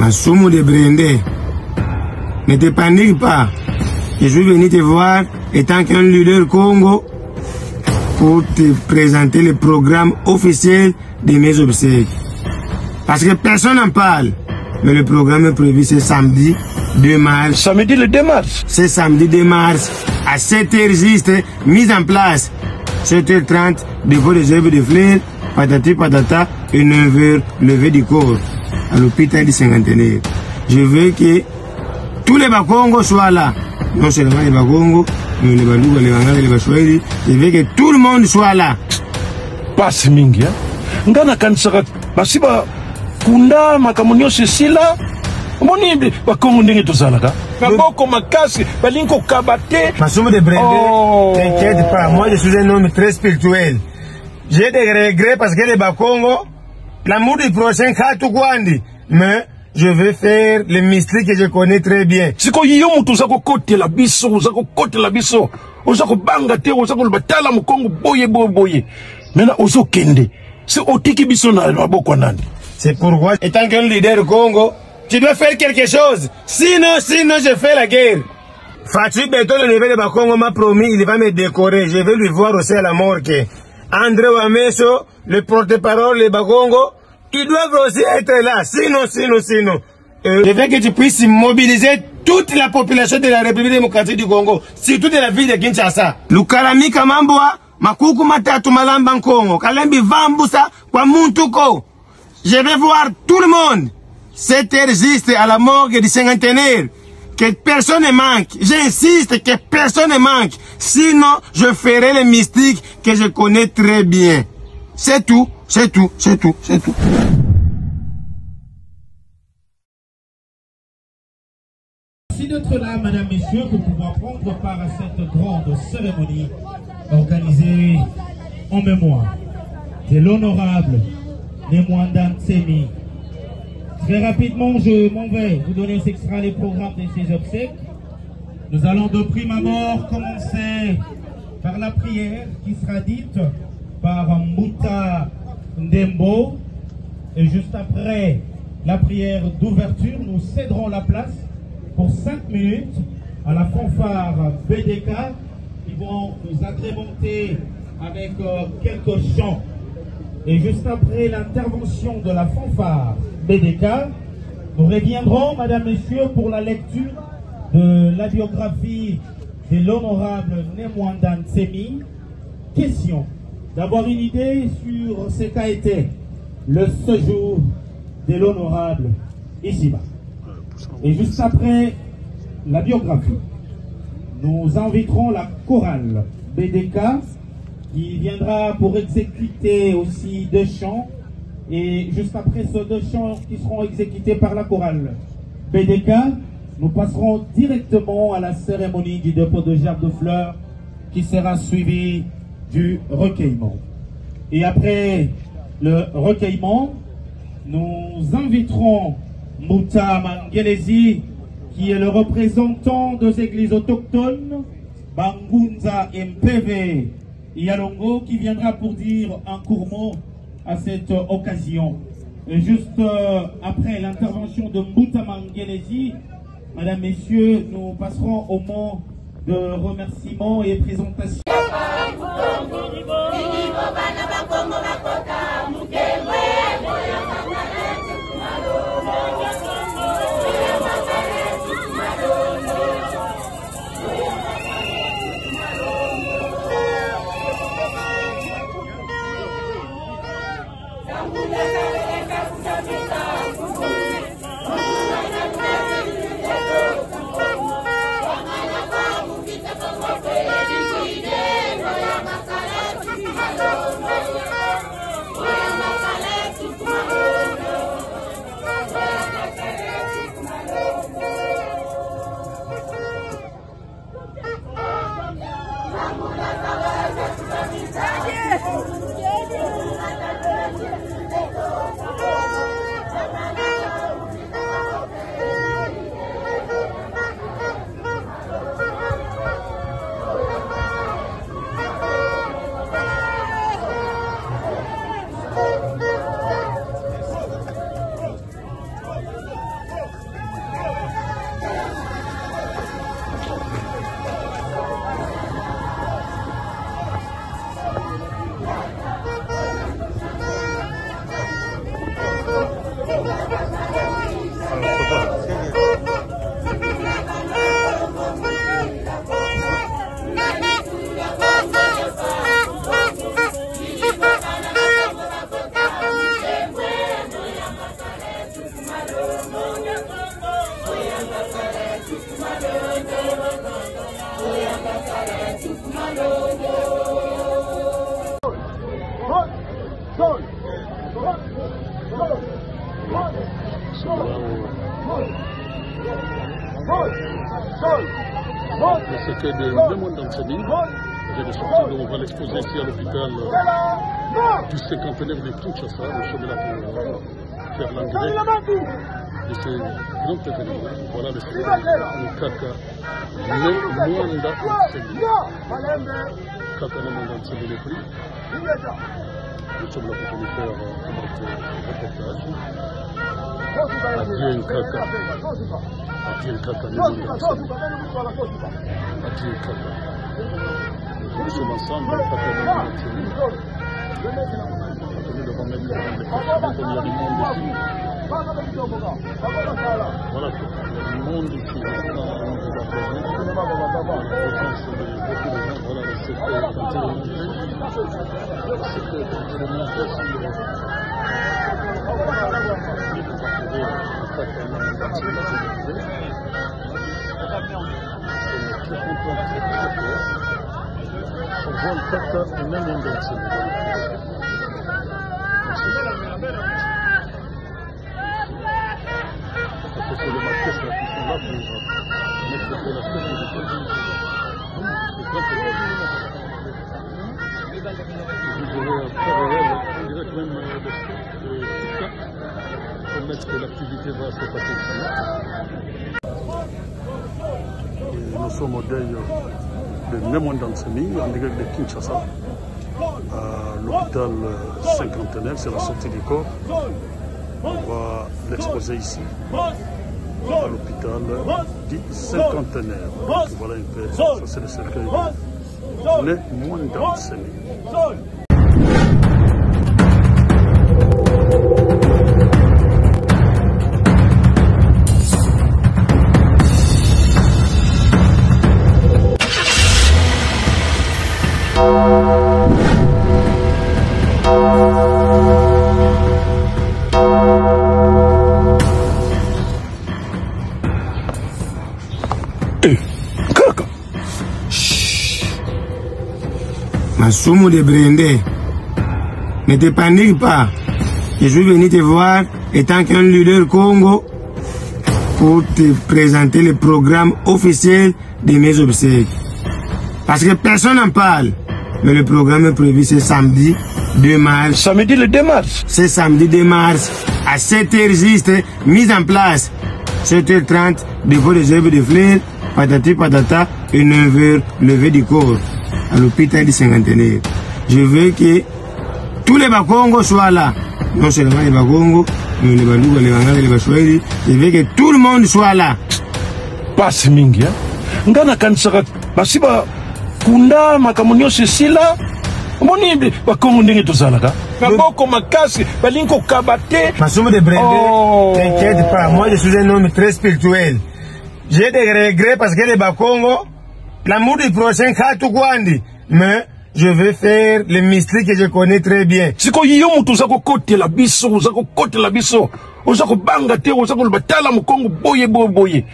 Massoumou de Brendé, ne te panique pas. Je suis venu te voir étant qu'un leader Congo pour te présenter le programme officiel de mes obsèques. Parce que personne n'en parle. Mais le programme est prévu ce samedi 2 mars. Samedi le 2 mars. C'est samedi 2 mars à 7h juste, mise en place. 7h30, dépôt des œuvres de fleurs, patati patata, et 9h, levée du corps à l'hôpital du Cinquantenaire. Je veux que tous les Bakongos soient là. Non seulement les Bakongos, mais les Balouga, les Bangala, les Bachouari. Je veux que tout le monde soit là. Pas mingi, hein? Ngana kansaka, basiba kunda makamonio sesila. Moni Bakongo ndenge tozalaka. Maboko makasi, balinko kabate. Massoumou de Brendé, t'inquiète pas, moi je suis un homme très spirituel. J'ai des regrets parce que les Bakongo, l'amour du prochain Khatoukwandi, mais je vais faire le mystique que je connais très bien. Si ko yomu tozako kote la biso, ozako kote la biso, ozako banga te, ozako batala mukongo boye. Maintenant ozo kende. C'est otiki biso na maboko nani. C'est pourquoi, étant qu'un leader Congo, tu dois faire quelque chose. Sinon, je fais la guerre. Fatou Beto, le niveau de Bakongo, m'a promis, il va me décorer. Je vais lui voir aussi à la morgue. André Wameso, le porte-parole de Bakongo, ils doivent aussi être là. Sinon. Je veux que tu puisses mobiliser toute la population de la République démocratique du Congo, surtout de la ville de Kinshasa. Lukarami Kamambwa, Makuku Matatu Malamba Congo, Kalembi Vambusa, Kwamuntuko. Je vais voir tout le monde. 7h juste à la morgue du Cinquantenaire. Que personne ne manque. J'insiste que personne ne manque. Sinon, je ferai le mystique que je connais très bien. C'est tout. C'est tout. Merci d'être là, mesdames, messieurs, pour pouvoir prendre part à cette grande cérémonie organisée en mémoire de l'honorable Nemwanda Ntsemi. Très rapidement, je m'en vais vous donner extra les programmes de ces obsèques. Nous allons de prime abord commencer par la prière qui sera dite par Mbuta Ndembo. Et juste après la prière d'ouverture, nous céderons la place pour 5 minutes à la fanfare BDK qui vont nous agrémenter avec quelques chants. Et juste après l'intervention de la fanfare BDK, nous reviendrons, mesdames, messieurs, pour la lecture de la biographie de l'honorable Nemwanda Ntsemi. Question d'avoir une idée sur ce qu'a été le séjour de l'honorable ici-bas. Et juste après la biographie, nous inviterons la chorale BDK qui viendra pour exécuter aussi 2 chants. Et juste après ces 2 chants qui seront exécutés par la chorale BDK, nous passerons directement à la cérémonie du dépôt de gerbes de fleurs qui sera suivie du recueillement. Et après le recueillement, nous inviterons Mouta Mangelezi, qui est le représentant des églises autochtones, Bangunza MPV Yalongo, qui viendra pour dire un court mot à cette occasion. Et juste après l'intervention de Mouta Mangelezi, mesdames, messieurs, nous passerons au moment de remerciements et présentation. Le secret de Mémoire d'Anthony. J'ai sorti, on va l'exposer ici à l'hôpital du cinquantenaire de Kinshasa. Nous sommes là pour faire l'engrais de ces grands événements. Voilà le secret de Kaka Mémoire d'Anthony. Kaka Mémoire d'Anthony les prix. Nous sommes là pour nous faire notre reportage. Adieu Kaka. Adieu Kaka Mémoire d'Anthony. Adieu Kaka. Nous sommes ensemble, Kaka Mémoire d'Anthony. Nous devons mettre les questions comme il y a du monde ici. Voilà, il y a du monde ici. Voilà le secret l'activité va se passer ici. Nous sommes au deuil de Mémoire d'Anthony en direct de Kinshasa à l'hôpital cinquantenaire, c'est la sortie du corps. On va l'exposer ici à l'hôpital du cinquantenaire. Voilà un peu, ça c'est le cercueil de Mémoire d'Anthony. Masumu de Brendé, ne te panique pas. Je suis venu te voir étant qu'un leader Congo pour te présenter le programme officiel de mes obsèques. Parce que personne n'en parle. Mais le programme est prévu ce samedi 2 mars. Samedi le 2 mars. Ce samedi 2 mars, à 7h juste, mise en place. 7h30, dépôt des œuvres de fleurs, patati patata, et 9h, levée du corps à l'hôpital du cinquantenaire. Je veux que tous les Bakongo soient là. Non seulement les Bakongo, mais les Balouga, les Bangala, les Bachouari. Je veux que tout le monde soit là. Passe mingi, ngana kanisaka basiba kunda makamonio sesila. Moni Bakongo ndenge tozalaka. Maboko makasi balinko kabate. Masumu de Brendé, t'inquiète pas, moi je suis un homme très spirituel. J'ai des regrets parce que les Bakongo, l'amour du prochain Khatoukwandi, mais je vais faire le mystique que je connais très bien. Siko yiyomu tuzako kote la biso, uzako kote la biso, uzako banga te, uzako batala mukongo boye boye boye.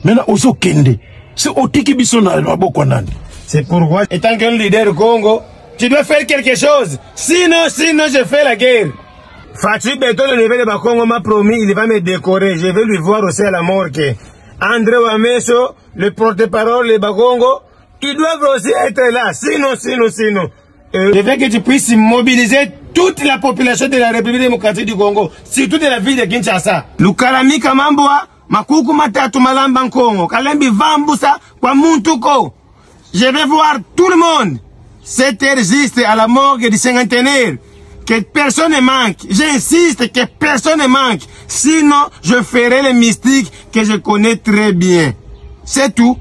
Maintenant ozo kende, c'est otiki biso na maboko nani. C'est pourquoi, étant qu'un leader Congo, tu dois faire quelque chose. Sinon je fais la guerre. Fatou Beto, le niveau de Bakongo m'a promis, il va me décorer. Je vais lui voir aussi à la morgue. André Wameso, le porte-parole de Bakongo, ils doivent aussi être là. Sinon. Je veux que tu puisses mobiliser toute la population de la République démocratique du Congo, surtout de la ville de Kinshasa. Lukarami Kamambwa, Makuku Matatu Malamba Nkongo, Kalembi Vambusa, Kwa Muntuko. Je vais voir tout le monde. 7h juste à la morgue du cinquantenaire. Que personne ne manque. J'insiste que personne ne manque. Sinon, je ferai le mystique que je connais très bien. C'est tout.